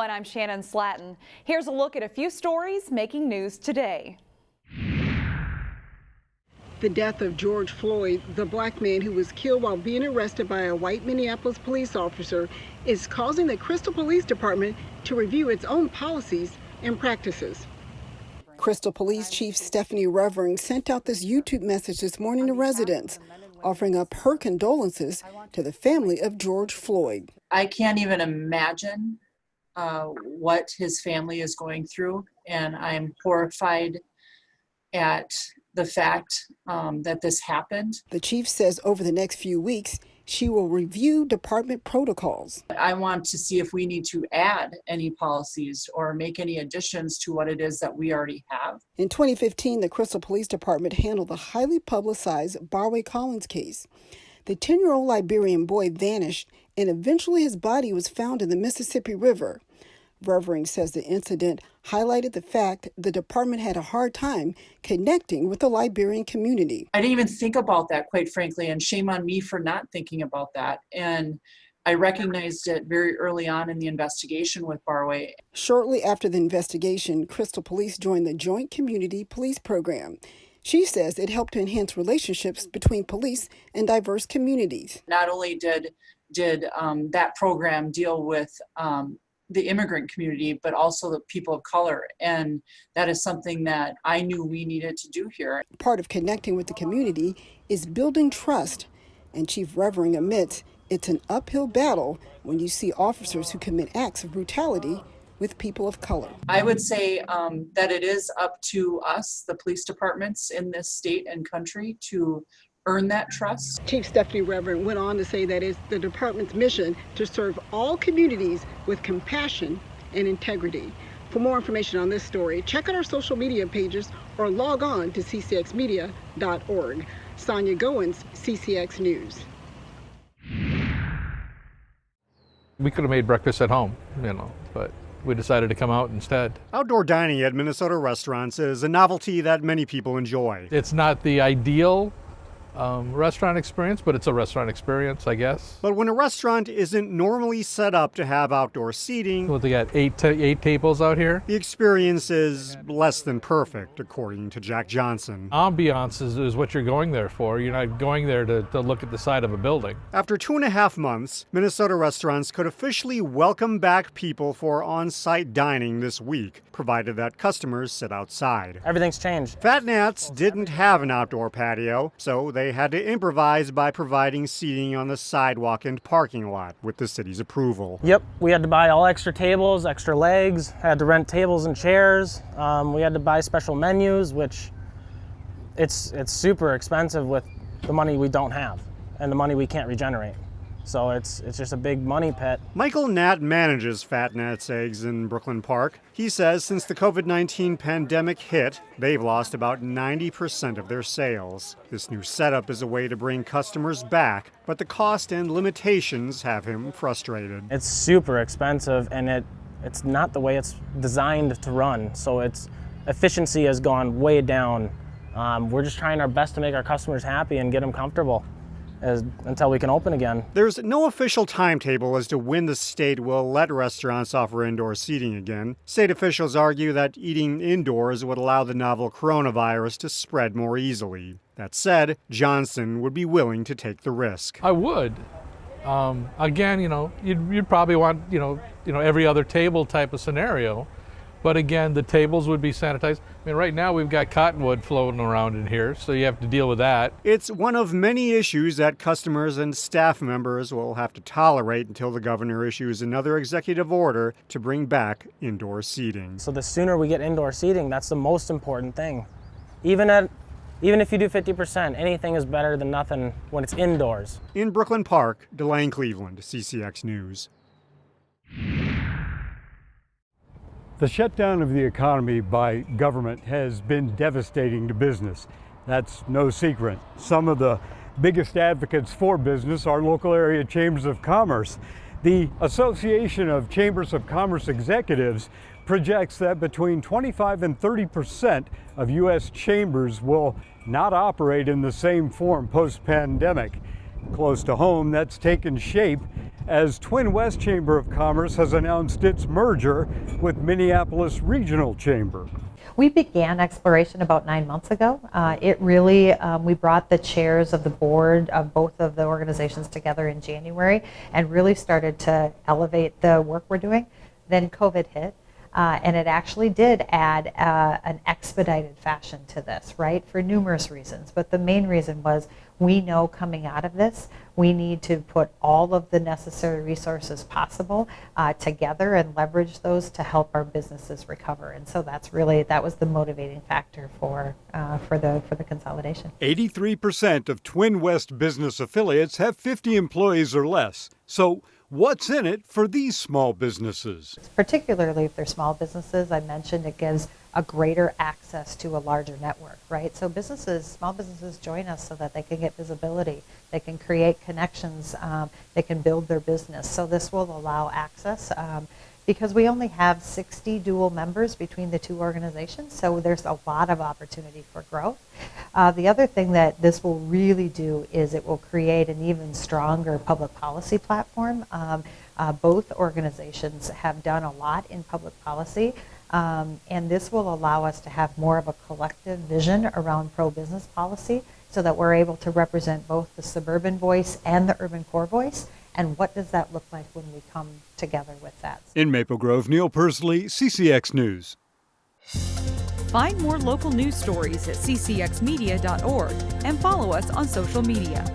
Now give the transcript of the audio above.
1, I'm Shannon Slatton. Here's a look at a few stories making news today. The death of George Floyd, the black man who was killed while being arrested by a white Minneapolis police officer, is causing the Crystal Police Department to review its own policies and practices. Crystal Police Chief Stephanie Revering sent out this YouTube message this morning to residents, offering up her condolences to the family of George Floyd. I can't even imagine what his family is going through, and I'm horrified at the fact that this happened. The chief says over the next few weeks, she will review department protocols. I want to see if we need to add any policies or make any additions to what it is that we already have. In 2015, the Crystal Police Department handled the highly publicized Barway Collins case. The 10-year-old Liberian boy vanished, and eventually his body was found in the Mississippi River. Revering says the incident highlighted the fact the department had a hard time connecting with the Liberian community. I didn't even think about that, quite frankly, and shame on me for not thinking about that. And I recognized it very early on in the investigation with Barway. Shortly after the investigation, Crystal Police joined the Joint Community Police Program. She says it helped to enhance relationships between police and diverse communities. Not only did that program deal with the immigrant community, but also the people of color. And that is something that I knew we needed to do here. Part of connecting with the community is building trust. And Chief Revering admits it's an uphill battle when you see officers who commit acts of brutality with people of color. I would say that it is up to us, the police departments in this state and country, to earn that trust. Chief Stephanie Revering went on to say that it's the department's mission to serve all communities with compassion and integrity. For more information on this story, check out our social media pages or log on to ccxmedia.org. Sonia Goins, CCX News. We could have made breakfast at home, but we decided to come out instead. Outdoor dining at Minnesota restaurants is a novelty that many people enjoy. It's not the ideal restaurant experience, but it's a restaurant experience, I guess. But when a restaurant isn't normally set up to have outdoor seating, Well, they got eight tables out here. the experience is less than perfect, according to Jack Johnson. Ambiance is what you're going there for. You're not going there to look at the side of a building. After 2.5 months, Minnesota restaurants could officially welcome back people for on-site dining this week, provided that customers sit outside. Everything's changed. Fat Nats didn't have an outdoor patio, so they had to improvise by providing seating on the sidewalk and parking lot with the city's approval. Yep, we had to buy all extra tables, extra legs, had to rent tables and chairs. We had to buy special menus, which it's super expensive with the money we don't have and the money we can't regenerate. So it's just a big money pit. Michael Nat manages Fat Nat's Eggs in Brooklyn Park. He says since the COVID-19 pandemic hit, they've lost about 90% of their sales. This new setup is a way to bring customers back, but the cost and limitations have him frustrated. It's super expensive, and it's not the way it's designed to run. So its efficiency has gone way down. We're just trying our best to make our customers happy and get them comfortable until we can open again. There's no official timetable as to when the state will let restaurants offer indoor seating again. State officials argue that eating indoors would allow the novel coronavirus to spread more easily. That said, Johnson would be willing to take the risk. I would. Again, you'd probably want, every other table type of scenario. But again, the tables would be sanitized. I mean, right now we've got cottonwood floating around in here, so you have to deal with that. It's one of many issues that customers and staff members will have to tolerate until the governor issues another executive order to bring back indoor seating. So the sooner we get indoor seating, that's the most important thing. Even if you do 50%, anything is better than nothing when it's indoors. In Brooklyn Park, Delane Cleveland, CCX News. The shutdown of the economy by government has been devastating to business. That's no secret. Some of the biggest advocates for business are local area chambers of commerce. The Association of Chambers of Commerce Executives projects that between 25 and 30% of U.S. chambers will not operate in the same form post-pandemic. Close to home, that's taken shape as TwinWest Chamber of Commerce has announced its merger with Minneapolis Regional Chamber. We began exploration about 9 months ago. We brought the chairs of the board of both of the organizations together in January and really started to elevate the work we're doing. Then COVID hit. And it actually did add an expedited fashion to this, right, for numerous reasons. But the main reason was we know coming out of this, we need to put all of the necessary resources possible together and leverage those to help our businesses recover. And so that was the motivating factor for the consolidation. 83% of TwinWest business affiliates have 50 employees or less. So what's in it for these small businesses? Particularly if they're small businesses, I mentioned it gives a greater access to a larger network, right? So small businesses join us so that they can get visibility, they can create connections, they can build their business. So this will allow access because we only have 60 dual members between the two organizations, so there's a lot of opportunity for growth. The other thing that this will really do is it will create an even stronger public policy platform. Both organizations have done a lot in public policy, and this will allow us to have more of a collective vision around pro-business policy so that we're able to represent both the suburban voice and the urban core voice. And what does that look like when we come together with that? In Maple Grove, Neil Persley, CCX News. Find more local news stories at ccxmedia.org and follow us on social media.